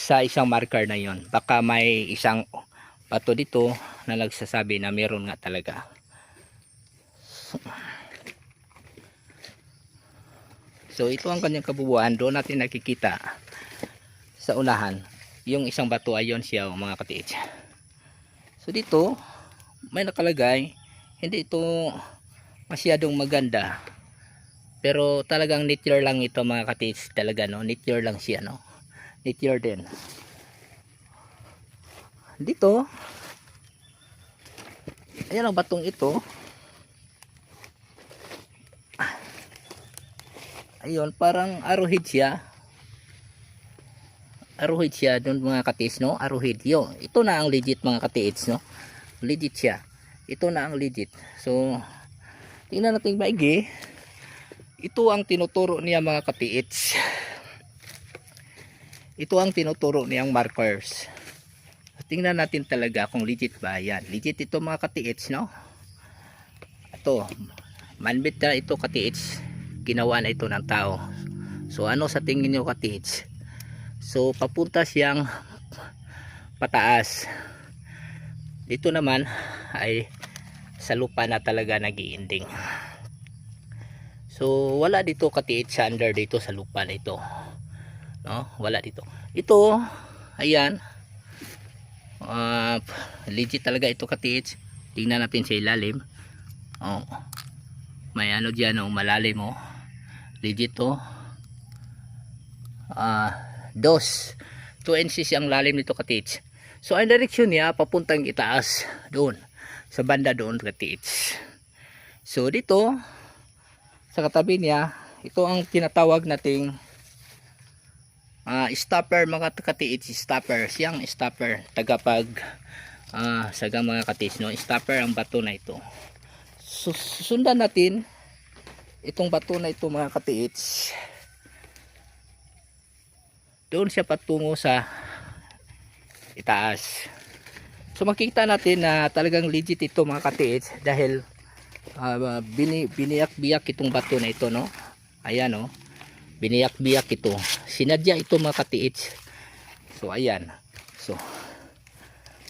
sa isang marker na yon. Baka may isang bato dito na nagsasabi na meron nga talaga. So ito ang kanyang kabubuan. Doon natin nakikita sa unahan yung isang bato, ayon siya mga katiits. So dito may nakalagay, hindi ito masyadong maganda, pero talagang nature lang ito mga katiits, talaga no, nature lang siya no, nature din. Dito ayan ang batong ito, ayun parang arrowhead siya, arrowhead siya doon mga katiits no, arrowhead yo. Ito na ang legit mga katiits no, legit siya, ito na ang legit. So tingnan natin maigi. Ito ang tinuturo niya mga katiits, ito ang tinuturo niyang markers. Tingnan natin talaga kung legit ba yan. Legit ito mga katiits no, ito manmade na ito katiits, ginawa na ito ng tao. So ano sa tingin niyo katiits? So papunta siyang pataas, dito naman ay sa lupa na talaga nag-iinding. So wala dito katiits sa under dito sa lupa na ito no, wala dito. Ito ayan, legit talaga ito katiits. Tingnan natin sa ilalim. Oh, may ano dyan oh, malalim oh, legit to. 2 inches ang lalim nito katiits. So ang direksyon niya papuntang itaas doon sa banda doon katiits. So dito sa katabi niya, ito ang tinatawag nating stopper mga katiits, stopper, siyang stopper, tagapag sagang mga katiits no, stopper ang bato na ito. So susundan natin itong bato na ito mga katiits, doon siya patungo sa itaas. So makikita natin na talagang legit ito mga katiits, dahil biniyak-biyak itong bato na ito no, ayan no, biniyak-biyak ito, sinadya ito mga katiits. So ayan, so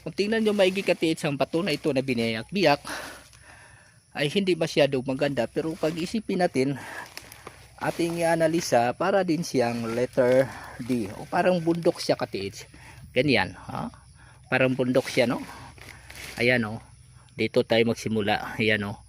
kung tingnan nyo maigi katiits, ang bato na ito na biniyak-biyak ay hindi masyadong maganda, pero pag isipin natin ating i-analisa, para din siyang letter D, o parang bundok siya katiits, ganyan ha? Parang bundok siya no, ayan no, dito tayo magsimula, ayan no,